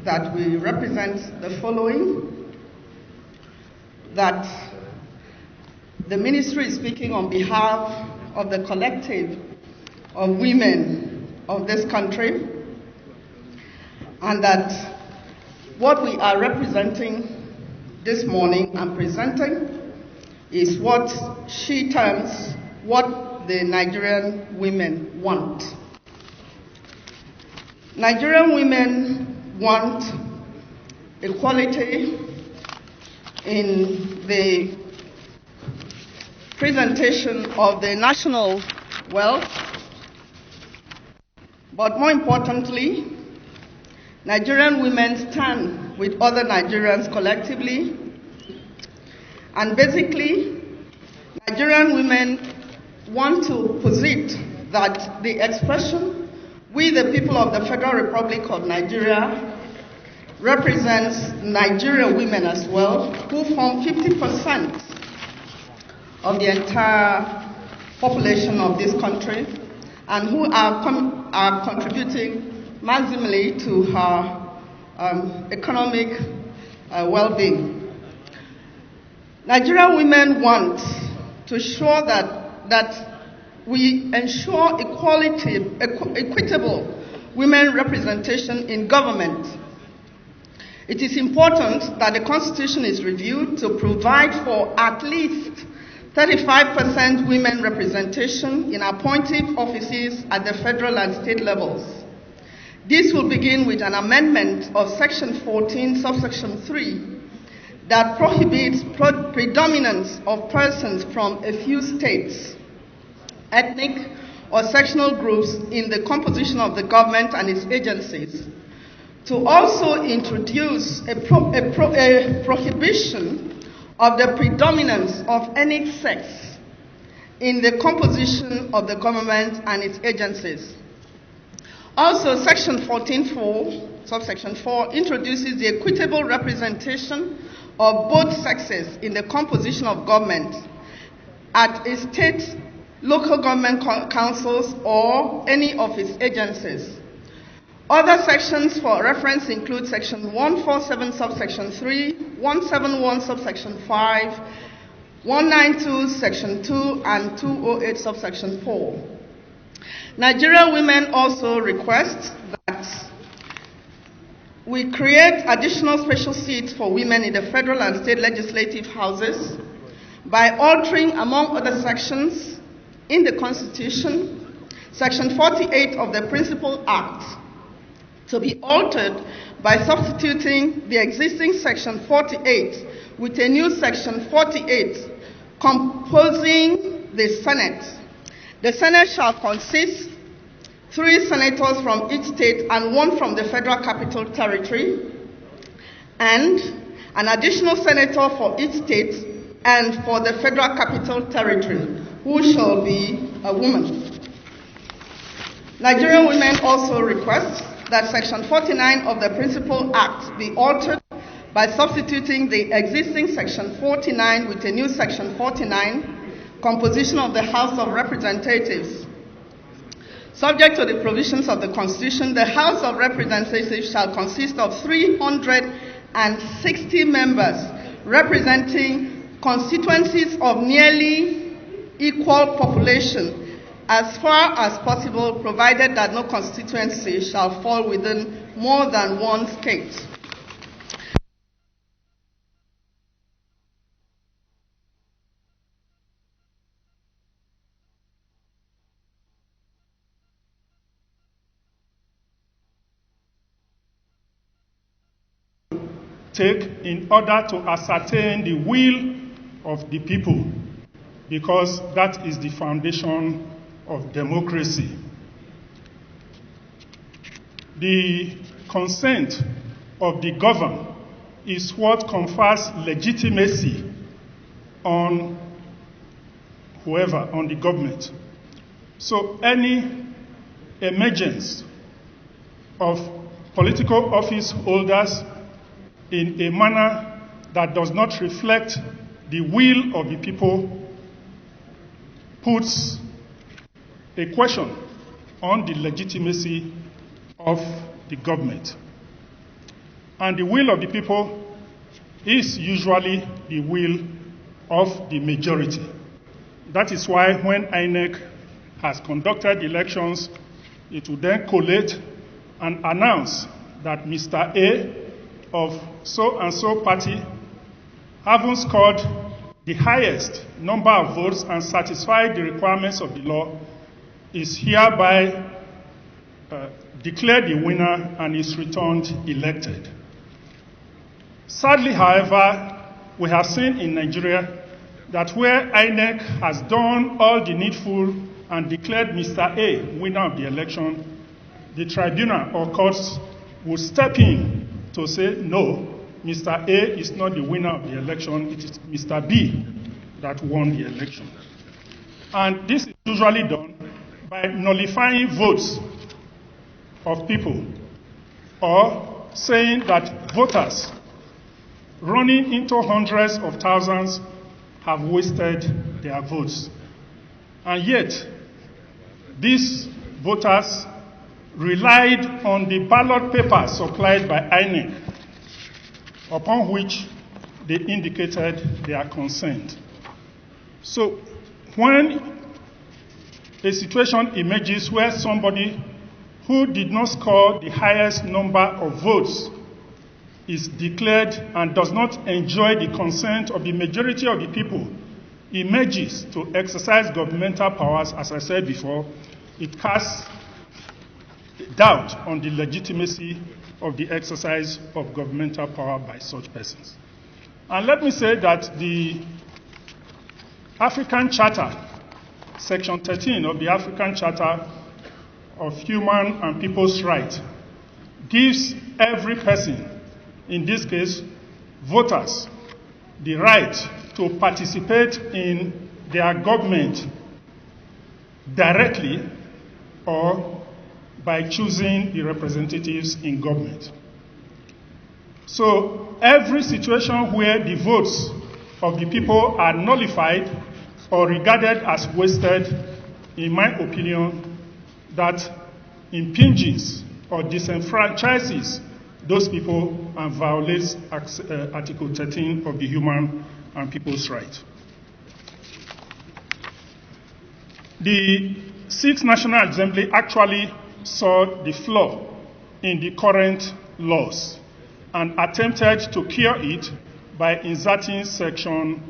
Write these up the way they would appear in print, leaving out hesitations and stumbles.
that we represent the following: that the ministry is speaking on behalf of the collective of women of this country, and that what we are representing this morning and presenting is what she terms what the Nigerian women want. Nigerian women want equality in the presentation of the national wealth, but more importantly, Nigerian women stand with other Nigerians collectively, and basically, Nigerian women want to posit that the expression "we the people of the Federal Republic of Nigeria" represents Nigerian women as well, who form 50% of the entire population of this country and who are contributing maximally to her economic well-being. Nigerian women want to ensure that we ensure equitable women representation in government. It is important that the Constitution is reviewed to provide for at least 35% women representation in appointive offices at the federal and state levels. This will begin with an amendment of Section 14, subsection 3, that prohibits predominance of persons from a few states, ethnic or sectional groups in the composition of the government and its agencies, to also introduce a prohibition of the predominance of any sex in the composition of the government and its agencies. Also, Section 14.4, subsection 4, introduces the equitable representation of both sexes in the composition of government at a state, local government councils, or any of its agencies. Other sections for reference include Section 147, subsection 3, 171, subsection 5, 192, section 2, and 208, subsection 4. Nigerian women also request that we create additional special seats for women in the federal and state legislative houses by altering, among other sections in the Constitution, Section 48 of the Principal Act to be altered by substituting the existing Section 48 with a new Section 48 composing the Senate. The Senate shall consist 3 senators from each state and 1 from the Federal Capital Territory, and an additional senator for each state and for the Federal Capital Territory, who shall be a woman. Nigerian women also request that Section 49 of the Principal Act be altered by substituting the existing Section 49 with a new Section 49, composition of the House of Representatives. Subject to the provisions of the Constitution, the House of Representatives shall consist of 360 members representing constituencies of nearly equal population, as far as possible, provided that no constituency shall fall within more than one state. Take in order to ascertain the will of the people, because that is the foundation of democracy. The consent of the governed is what confers legitimacy on whoever, on the government. So any emergence of political office holders in a manner that does not reflect the will of the people puts a question on the legitimacy of the government. And the will of the people is usually the will of the majority. That is why when INEC has conducted elections, it will then collate and announce that Mr. A of so-and-so party, having scored the highest number of votes and satisfied the requirements of the law, is hereby declared the winner and is returned elected. Sadly, however, we have seen in Nigeria that where INEC has done all the needful and declared Mr. A winner of the election, the tribunal or courts will step in to say, no, Mr. A is not the winner of the election, it is Mr. B that won the election. And this is usually done by nullifying votes of people or saying that voters running into hundreds of thousands have wasted their votes. And yet, these voters relied on the ballot paper supplied by INEC, upon which they indicated their consent. So, when a situation emerges where somebody who did not score the highest number of votes is declared and does not enjoy the consent of the majority of the people, emerges to exercise governmental powers, as I said before, it casts doubt on the legitimacy of the exercise of governmental power by such persons. And let me say that the African Charter, Section 13 of the African Charter of Human and People's Rights, gives every person, in this case, voters, the right to participate in their government directly or by choosing the representatives in government. So every situation where the votes of the people are nullified or regarded as wasted, in my opinion, that impinges or disenfranchises those people and violates Article 13 of the Human and People's Rights. The Sixth National Assembly actually saw the flaw in the current laws and attempted to cure it by inserting Section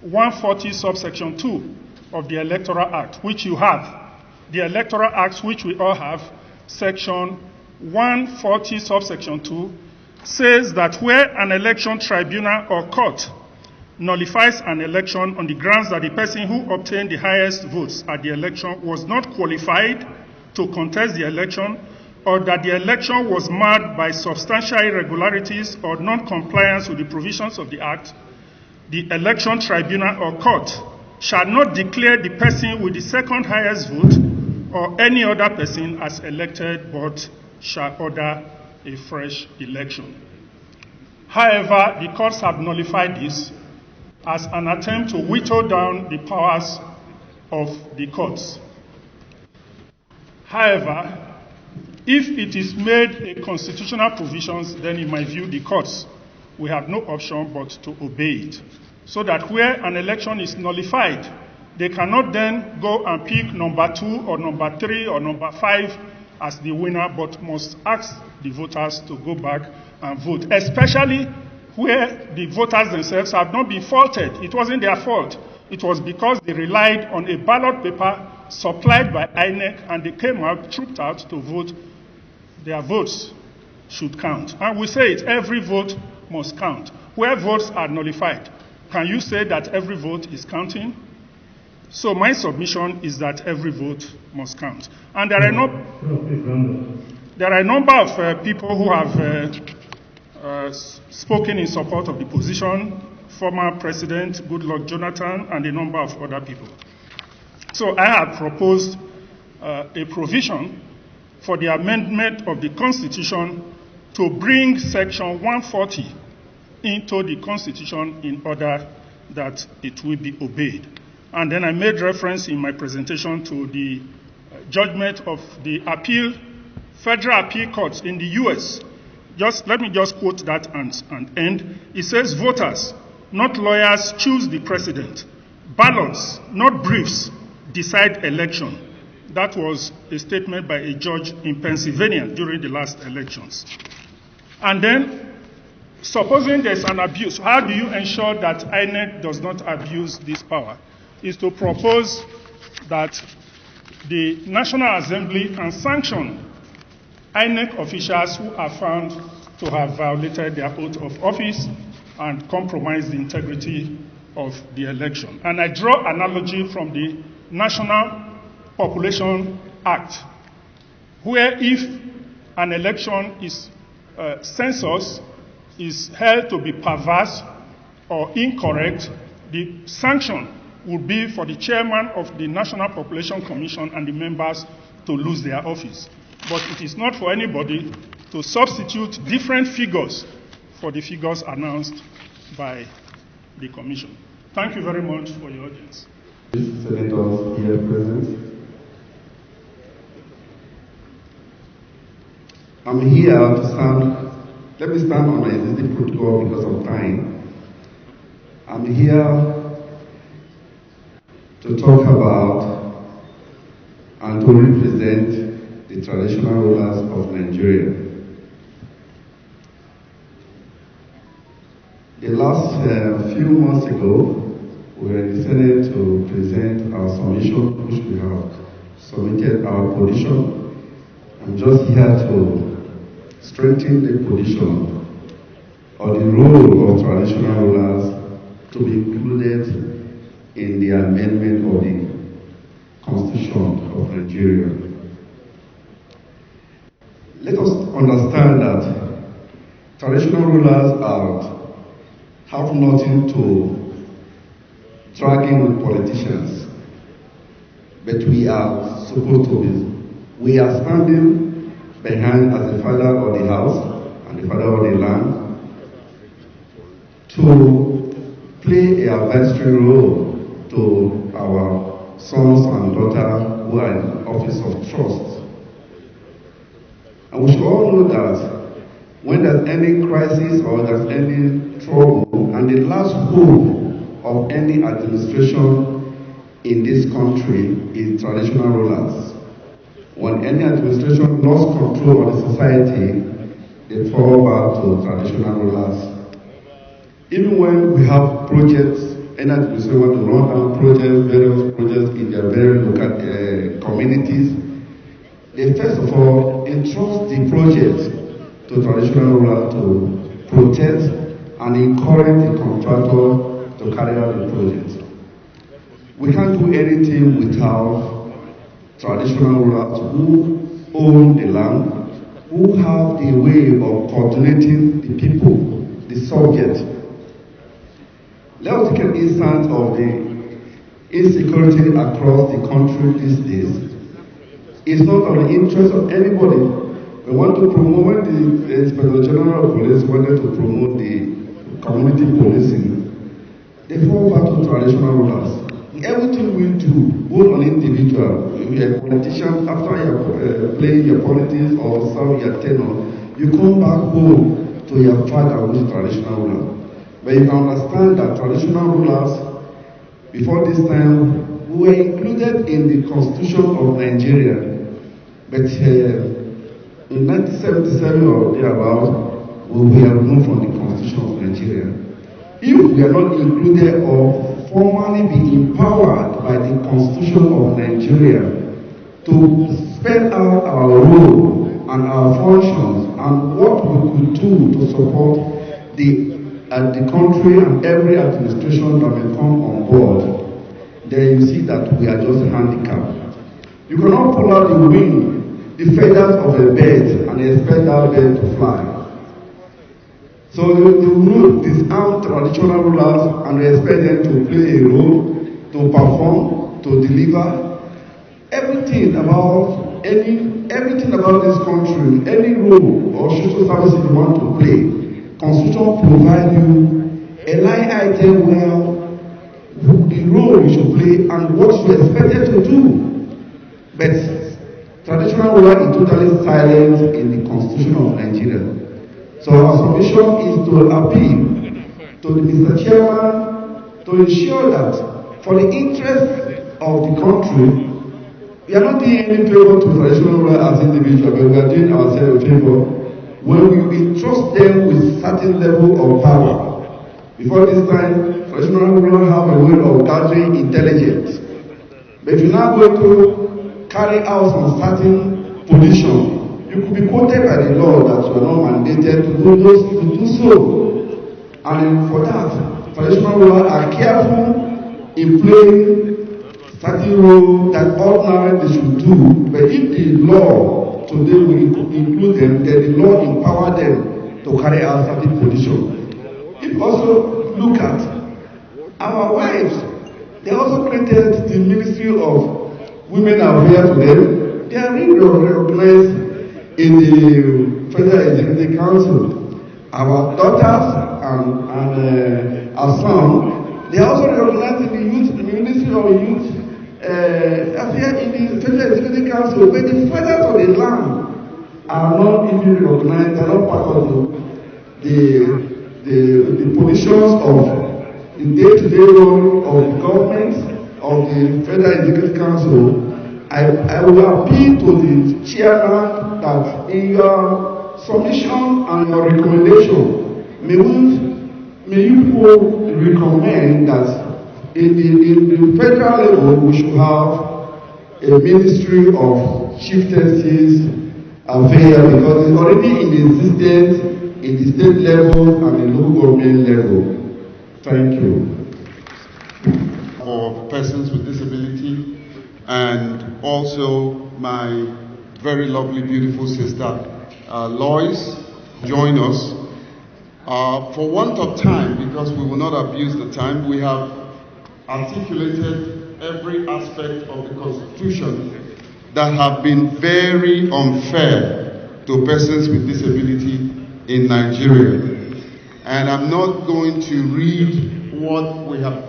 140, subsection 2 of the Electoral Act, which you have. The Electoral Act, which we all have, Section 140, subsection 2, says that where an election tribunal or court nullifies an election on the grounds that the person who obtained the highest votes at the election was not qualified to contest the election, or that the election was marred by substantial irregularities or non-compliance with the provisions of the Act, the election tribunal or court shall not declare the person with the second highest vote or any other person as elected, but shall order a fresh election. However, the courts have nullified this as an attempt to whittle down the powers of the courts. However, if it is made a constitutional provisions, then in my view, the courts will have no option but to obey it. So that where an election is nullified, they cannot then go and pick number 2 or number 3 or number 5 as the winner, but must ask the voters to go back and vote, especially where the voters themselves have not been faulted. It wasn't their fault. It was because they relied on a ballot paper supplied by INEC, and they came out, trooped out to vote. Their votes should count. And we say it, every vote must count. Where votes are nullified, can you say that every vote is counting? So my submission is that every vote must count. And there are a number of people who have spoken in support of the position, former President Goodluck Jonathan and a number of other people. So I have proposed a provision for the amendment of the Constitution to bring Section 140 into the Constitution in order that it will be obeyed. And then I made reference in my presentation to the judgment of the Federal Appeal Courts in the U.S. let me just quote that and end. It says, voters, not lawyers, choose the president. Ballots, not briefs, decide election. That was a statement by a judge in Pennsylvania during the last elections. And then, supposing there's an abuse, how do you ensure that INEC does not abuse this power? Is to propose that the National Assembly can sanction INEC officials who are found to have violated their oath of office and compromised the integrity of the election. And I draw analogy from the National Population Act, where if an election is census is held to be perverse or incorrect, the sanction would be for the chairman of the National Population Commission and the members to lose their office. But it is not for anybody to substitute different figures for the figures announced by the Commission. Thank you very much for your audience. Senators here present. I'm here to stand. Let me stand on my existing protocol because of time. I'm here to talk about and to represent the traditional rulers of Nigeria. The last few months ago, we were in the Senate to present our submission, which we have submitted our position. I'm just here to strengthen the position or the role of traditional rulers to be included in the amendment of the Constitution of Nigeria. Let us understand that traditional rulers have nothing to drag in with politicians, but we are supposed to be. We are standing behind as the father of the house and the father of the land to play a advisory role to our sons and daughters who are in office of trust. And we should all know that when there's any crisis or there's any trouble, and the last hope of any administration in this country is traditional rulers. When any administration lost control of the society, they fall back to traditional rulers. Even when we have projects, any administration want to run down projects, various projects in their very local communities, they first of all entrust the project to traditional rulers to protect and encourage the contractor to carry out the project. We can't do anything without traditional rulers who own the land, who have the way of coordinating the people, the subject. Let us take an instance of the insecurity across the country these days. It's not of the interest of anybody. We want to promote, when the Inspector General of Police wanted to promote the community policing, they fall back to traditional rulers. Everything we do, both on individual, if you're a politician, after you're playing your politics or serving your tenure, you come back home to your father, which is traditional ruler. But you can understand that traditional rulers, before this time, were included in the Constitution of Nigeria. But in 1977 or thereabouts, we were removed from the Constitution of Nigeria. If we are not included or formally be empowered by the Constitution of Nigeria to spell out our role and our functions and what we could do to support the country and every administration that may come on board, then you see that we are just handicapped. You cannot pull out the wing, the feathers of a bird and expect that bird to fly. So you disarm traditional rulers and expect them to play a role, to perform, to deliver. Everything about this country, any role or social service you want to play, Constitution provides you a line item where the role you should play and what you are expected to do. But traditional ruler is totally silent in the Constitution of Nigeria. So our submission is to appeal to the Mr. Chairman to ensure that for the interest of the country, we are not doing any favor to traditional rulers as individuals, but we are doing ourselves a favor when we entrust them with certain level of power. Before this time, traditional rulers have a way of gathering intelligence. But if you now go to carry out some certain position, you could be quoted by the law that you are not mandated to do so. And for that, traditional rulers are careful in playing certain role that ordinarily they should do. But if the law today will include them, then the law empower them to carry out certain position. If you also look at our wives, they also created the Ministry of Women Affairs to them. They are really recognized in the Federal Executive Council. Our daughters and our sons, they are also recognized in the Ministry of Youth Affairs in the Federal Executive Council, but the fathers of the land are not even recognized, they are not part of the positions of the day-to-day role of the government, of the Federal Executive Council. I will appeal to the chairman that in your submission and your recommendation, may you people recommend that in the federal level we should have a ministry of chieftaincies affairs, because it's already in existence in the state level and the local government level. Thank you. For persons with disability, and also my very lovely, beautiful sister, Lois, join us. For want of time, because we will not abuse the time, we have articulated every aspect of the Constitution that have been very unfair to persons with disability in Nigeria. And I'm not going to read what we have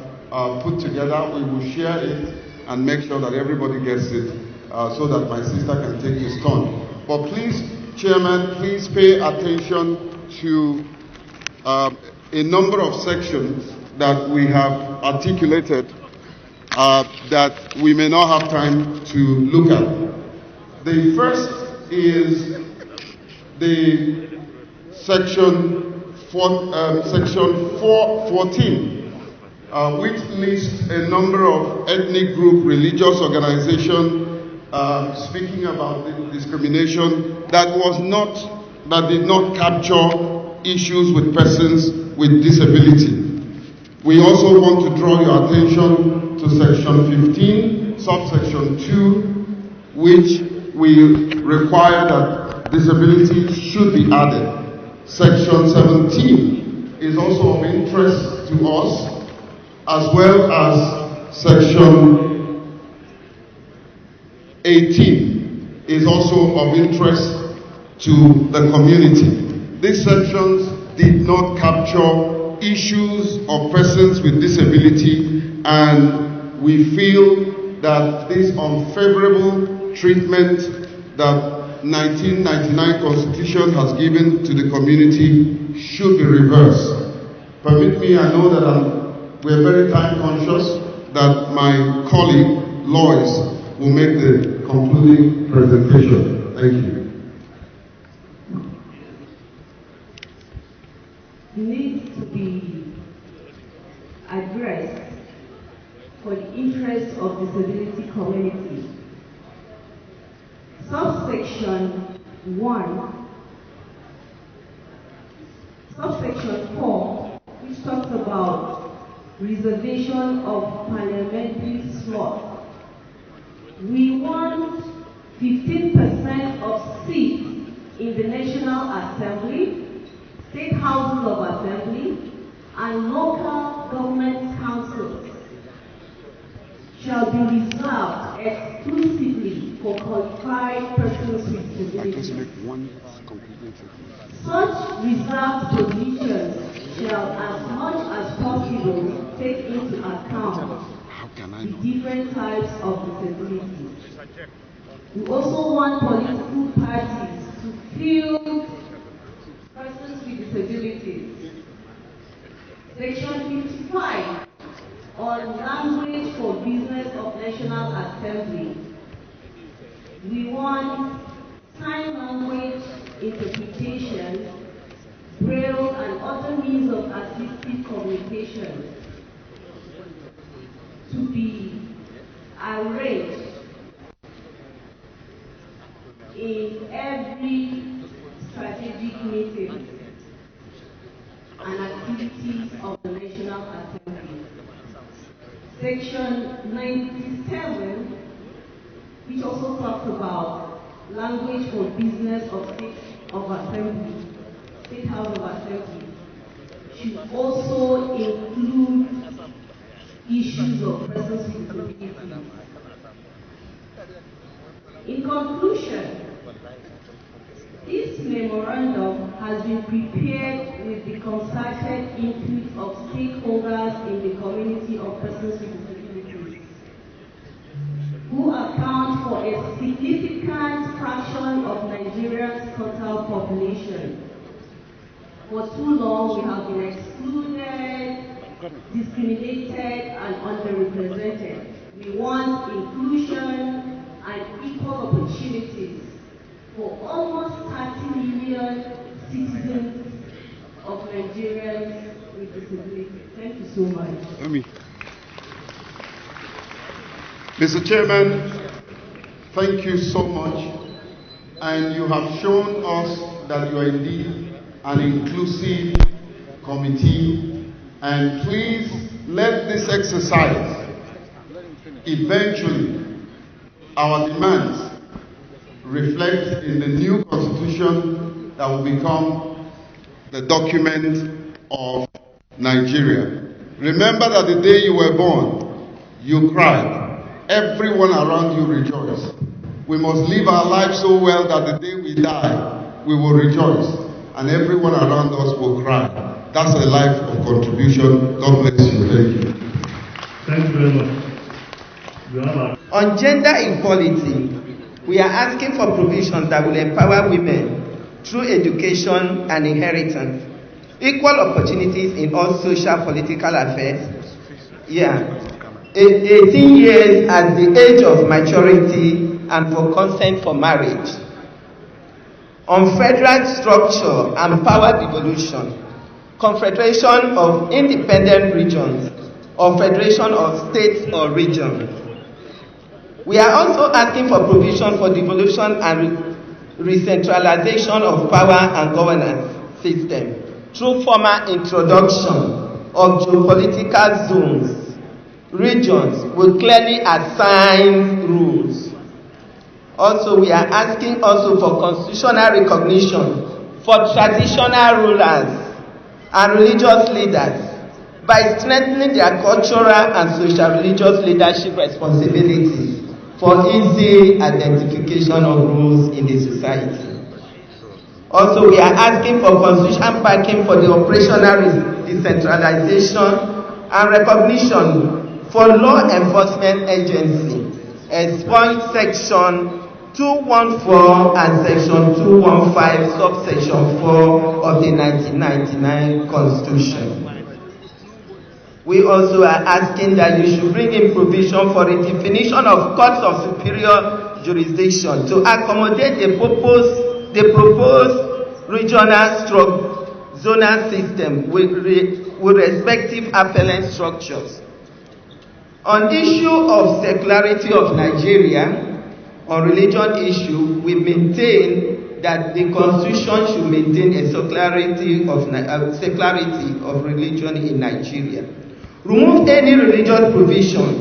put together. We will share it and make sure that everybody gets it so that my sister can take his turn. But please, Chairman, please pay attention to a number of sections that we have articulated that we may not have time to look at. The first is the section 414. Which lists a number of ethnic group, religious organization, speaking about the discrimination that did not capture issues with persons with disability. We also want to draw your attention to section 15, subsection 2, which we require that disability should be added. Section 17 is also of interest to us, as well as section 18 is also of interest to the community. These sections did not capture issues of persons with disability, and we feel that this unfavorable treatment that 1999 Constitution has given to the community should be reversed. Permit me, I know that we're very time conscious, that my colleague, Lois, will make the concluding presentation. Thank you. Needs to be addressed for the interest of disability community. Subsection 1, subsection 4, which talks about reservation of parliamentary slot. We want 15% of seats in the National Assembly, State Houses of Assembly, and local government councils shall be reserved exclusively for qualified persons with disabilities. Such reserved positions shall, as much as possible, take into account the different types of disabilities. We also want political parties to field persons disabilities. Section 55 on language for business of National Assembly. We want sign language interpretation, braille and other means of assistive communication to be arranged in every strategic meeting and activities of the National Assembly. Section 97, which also talks about language for business of State House of Assembly, should also include issues of persons with disabilities. In conclusion, this memorandum has been prepared with the concerted input of stakeholders in the community of persons with disabilities, who account for a significant fraction of Nigeria's total population. For too long, we have been excluded, discriminated, and underrepresented. We want inclusion and equal opportunities for almost 30 million citizens of Nigerians with disabilities. Thank you so much. Mr. Chairman, thank you so much. And you have shown us that you are indeed an inclusive committee. And please let this exercise eventually our demands reflect in the new constitution that will become the document of Nigeria. Remember that the day you were born, you cried. Everyone around you rejoiced. We must live our lives so well that the day we die, we will rejoice. And everyone around us will cry. That's a life of contribution. God bless you. Thank you. Thank you very much. On gender equality, we are asking for provisions that will empower women through education and inheritance, equal opportunities in all social political affairs. 18 years as the age of maturity and for consent for marriage. On federal structure and power devolution, confederation of independent regions or federation of states or regions. We are also asking for provision for devolution and re-centralization of power and governance system through formal introduction of geopolitical zones, regions with clearly assigned rules. Also, we are asking also for constitutional recognition for traditional rulers and religious leaders by strengthening their cultural and social religious leadership responsibilities for easy identification of roles in the society. Also, we are asking for constitutional backing for the operational decentralization and recognition for law enforcement agency, expunge section 214 and section 215, subsection 4 of the 1999 Constitution. We also are asking that you should bring in provision for a definition of courts of superior jurisdiction to accommodate the proposed regional zonal system with respective appellant structures. On the issue of secularity of Nigeria, on religion issue, we maintain that the constitution should maintain a secularity of religion in Nigeria. Remove any religious provisions,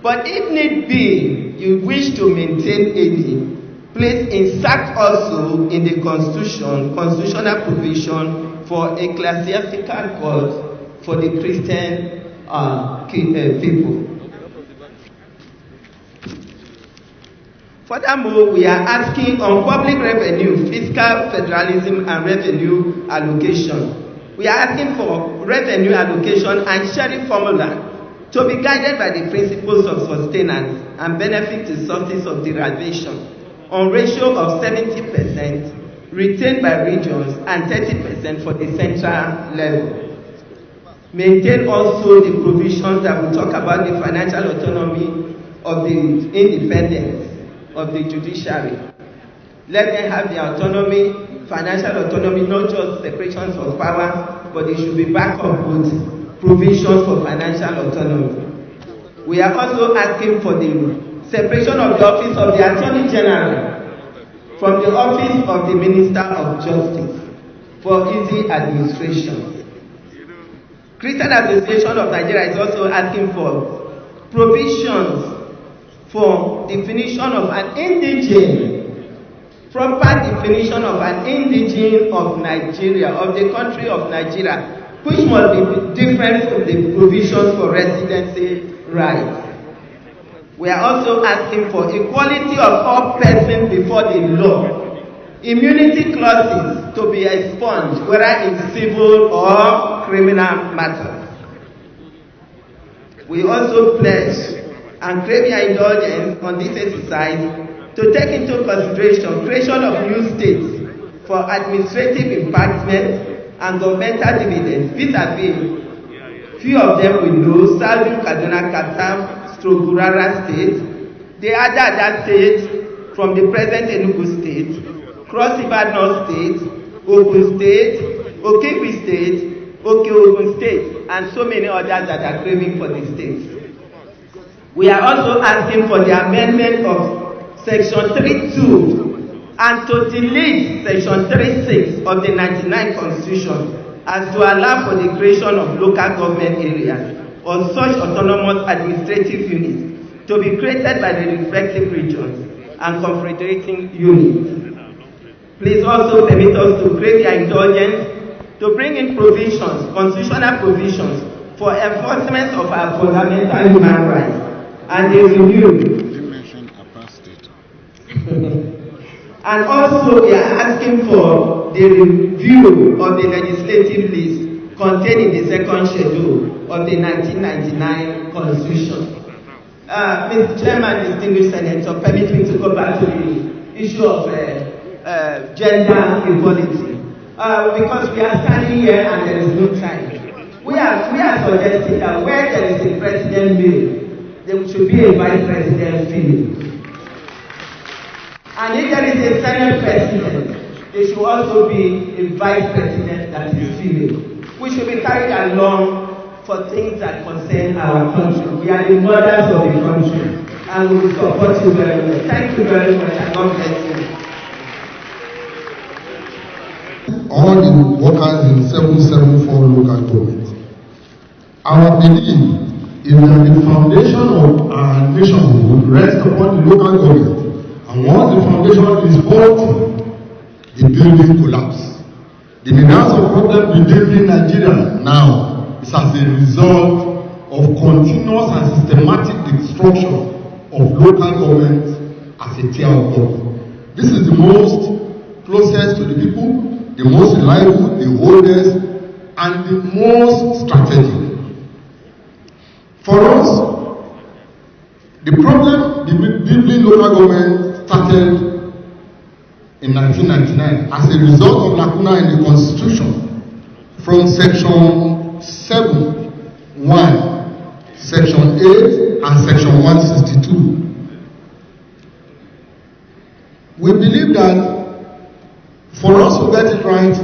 but if need be, you wish to maintain any, please insert also in the constitution constitutional provision for ecclesiastical court for the Christian people. Furthermore, we are asking on public revenue, fiscal federalism and revenue allocation. We are asking for revenue allocation and sharing formula to be guided by the principles of sustenance and benefit to sources of derivation on ratio of 70%, retained by regions, and 30% for the central level. Maintain also the provisions that will talk about the financial autonomy of the independence of the judiciary. Let them have the autonomy, financial autonomy, not just separations of power, but it should be backed up with provisions for financial autonomy. We are also asking for the separation of the office of the Attorney General from the office of the Minister of Justice for easy administration. Christian Association of Nigeria is also asking for provisions for definition of an indigene, proper definition of an indigene of Nigeria, of the country of Nigeria, which must be different from the provisions for residency rights. We are also asking for equality of all persons before the law. Immunity clauses to be expunged, whether in civil or criminal matters. We also pledge and crave your indulgence on this exercise to take into consideration creation of new states for administrative impactment and governmental dividends vis-a-vis few of them we know: Saudi, Kaduna, Katam, Gurara State, the other states from the present Enugu State, Cross River North State, Ogun State, Okigwe State, Oke-Ogun State, and so many others that are craving for the states. We are also asking for the amendment of Section 3.2 and to delete Section 3.6 of the 1999 Constitution as to allow for the creation of local government areas or such autonomous administrative units to be created by the respective regions and confederating units. Please also permit us to crave your indulgence to bring in provisions, constitutional provisions, for enforcement of our fundamental human rights and a review. And also we are asking for the review of the legislative list contained in the second schedule of the 1999 Constitution. Mr. Chairman, distinguished Senator, permit me to go back to the issue of gender equality. Because we are standing here and there is no time. We are suggesting that where there is a president male, there should be a vice president female. And if there is a Senate president, there should also be a vice president that is female. We should be carried along for things that concern our country. We are the mothers of the country, and we will support you very much. Thank you very much, and God bless you. All the workers in 774 local governments. Our belief is that the foundation of our nation rests upon the local government. And once the foundation is faulty, the building collapses. The menace of problem within Nigeria now is as a result of continuous and systematic destruction of local government as a tier of government. This is the most closest to the people, the most reliable, the oldest, and the most strategic. For us, the problem between local government started in 1999 as a result of lacuna in the Constitution from Section 7(1), Section 8, and Section 162. We believe that for us to get it right,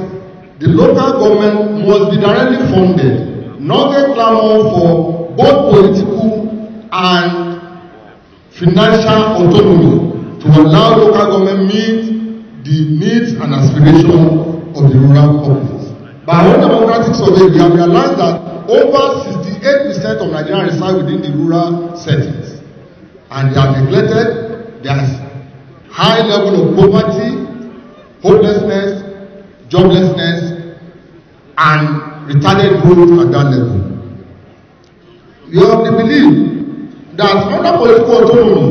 the local government must be directly funded, not a clamor for both political and financial autonomy to allow local government meet the needs and aspirations of the rural populace. By our democratic survey, we have realized that over 68% of Nigerians reside within the rural settings, and they are neglected. There is high level of poverty, hopelessness, joblessness, and retarded growth at that level. We have the belief that under political autonomy,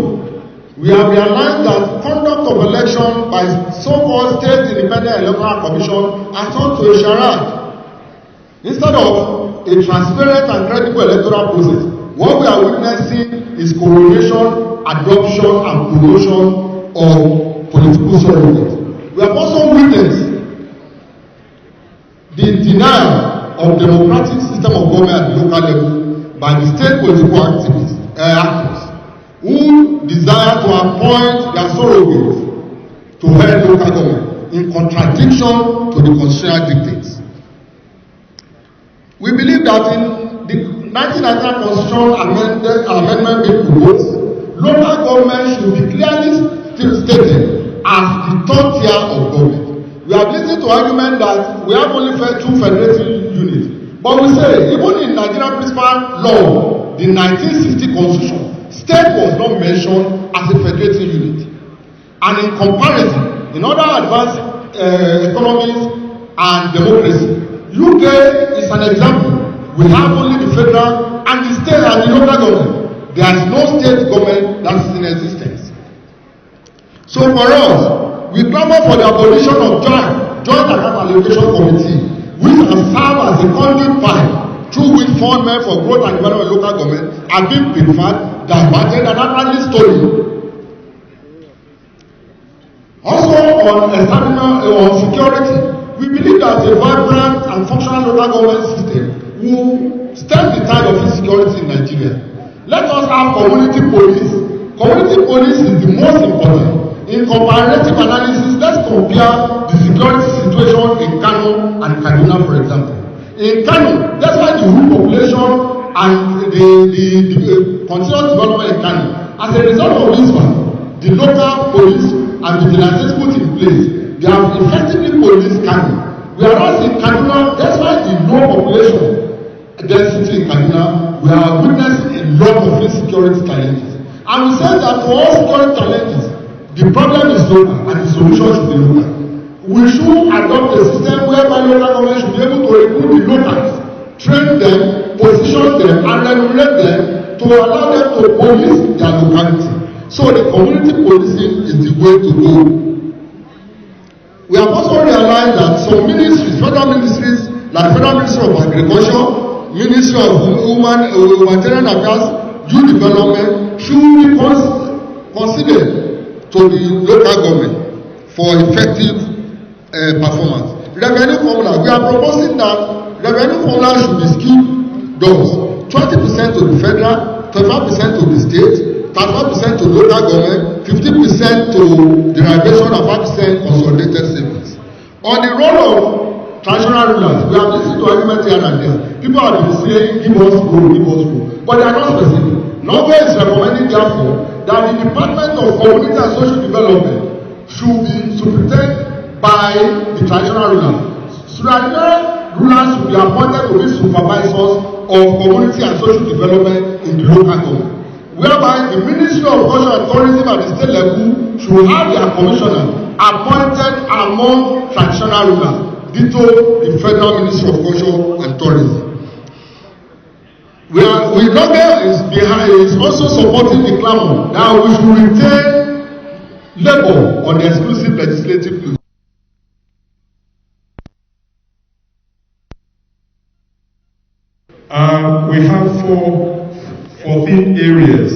we have realized that conduct of election by so-called state independent electoral commission has turned to a charade. Instead of a transparent and credible electoral process, what we are witnessing is coronation, adoption, and promotion of political surrogates. We have also witnessed the denial of democratic system of government at the local level by the state political actors who desire to appoint their surrogates to head local government in contradiction to the constitutional dictates. We believe that in the 1999 constitutional amendment bill proposed, local government should be clearly stated as the third tier of government. We have listened to argument that we have only two federating units, but we say even in Nigerian principal law, the 1960 constitution, state was not mentioned as a federating unit. And in comparison, in other advanced economies and democracy, UK is an example. We have only the federal and the state and the local government. There is no state government that is in existence. So for us, we clamor for the abolition of Joint Account Allocation Committee, which has served as a conduit pipe through which fund men for growth and development of local government have been preferred, diverted, and actually stolen. Also on security, we believe that a vibrant and functional local government system will stem the tide of insecurity in Nigeria. Let us have community police. Community police is the most important. In comparative analysis, let's compare the security situation in Kano and Kaduna, for example. In Kano, despite the rural population and the continuous development in Kano, as a result of this one, the local police and vigilantes put in place, they have effectively policed Kano. Whereas in Kaduna, despite the low population density in Kaduna, we are witnessing a lot of insecurity challenges. And we say that for all security challenges, the problem is local and the solution should be local. We should adopt a system whereby local government should be able to recruit the locals, train them, position them, and remunerate them to allow them to police their locality. So the community policing is the way to go. We have also realized that some ministries, federal ministries, like Federal Ministry of Agriculture, Ministry of Humanitarian Affairs, Youth Development, should be considered to the local government for effective performance. Revenue formula, we are proposing that revenue formula should be skewed thus 20% to the federal, 25% to the state, 35% to local government, 15% to derivation, and 5% consolidated savings. On the role of traditional rulers, we have listened to arguments here and there. People have been saying, give us food, but they are not specific. Norway is recommending, therefore, that the Department of Community and Social Development should be superintended by the traditional rulers. Traditional rulers should be appointed to be supervisors of community and social development in the local government, whereby the Ministry of Culture and Tourism at the state level should have their commissioner appointed among traditional rulers, ditto the Federal Ministry of Culture and Tourism. Is also supporting the clamor that we should retain labor on the exclusive legislative use. We have 14 areas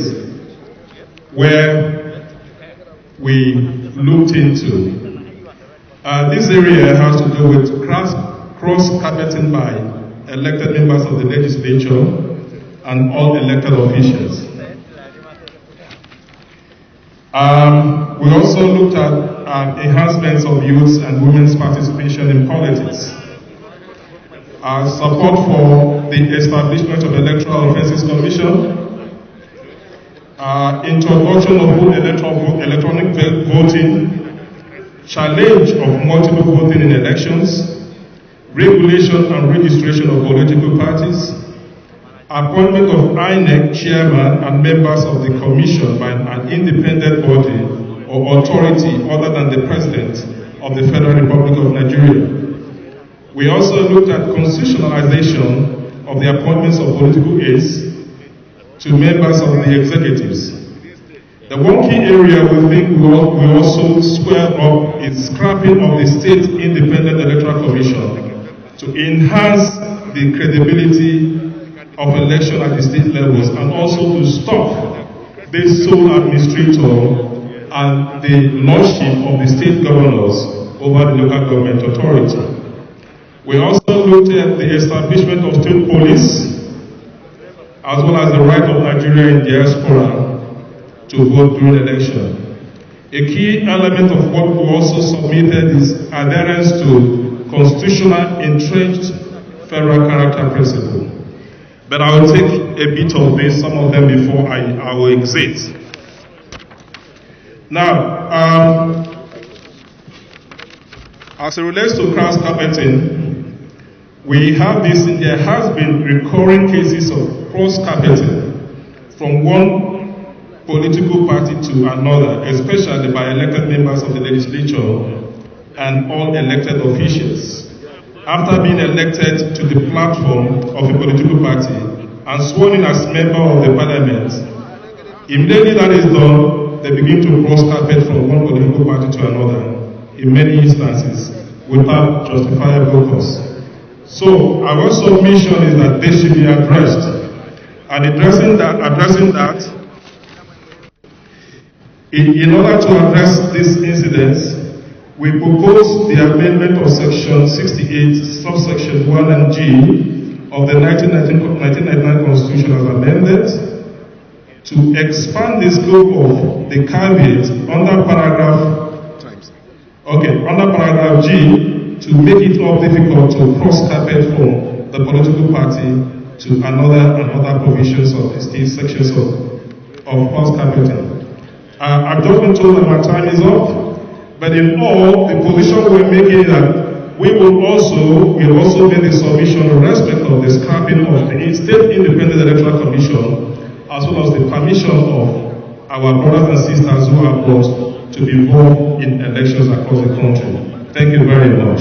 where we looked into. This area has to do with cross-carpeting by elected members of the legislature and all elected officials. We also looked at enhancements of youth and women's participation in politics. Support for the establishment of Electoral Offences Commission, introduction of electronic voting, challenge of multiple voting in elections, regulation and registration of political parties, appointment of INEC chairman and members of the commission by an independent body or authority other than the President of the Federal Republic of Nigeria. We also looked at constitutionalization of the appointments of political aides to members of the executives. The one key area we think we also square up is scrapping of the State Independent Electoral Commission to enhance the credibility of election at the state levels, and also to stop the sole administrator and the lordship of the state governors over the local government authority. We also looked at the establishment of state police, as well as the right of Nigeria in diaspora to vote during election. A key element of what we also submitted is adherence to constitutional entrenched federal character principle. But I will take a bit of this, some of them before I will exit. Now, as it relates to cross carpeting, we have this, there has been recurring cases of cross carpeting from one political party to another, especially by elected members of the legislature and all elected officials. After being elected to the platform of a political party and sworn in as member of the parliament, immediately that is done, they begin to cross carpet from one political party to another, in many instances, without justifiable cause. So our submission is that this should be addressed. And addressing that, in order to address these incidents, we propose the amendment of Section 68, subsection 1 and G of the 1999 Constitution as amended to expand the scope of the caveat under paragraph G to make it more difficult to cross carpet from the political party to another provisions of the state sections of cross carpeting. I've just been told that my time is up, but in all, the position we're making is that we will also make the submission in respect of the scrapping of the State Independent Electoral Commission, as well as the permission of our brothers and sisters who are brought to be involved in elections across the country. Thank you very much.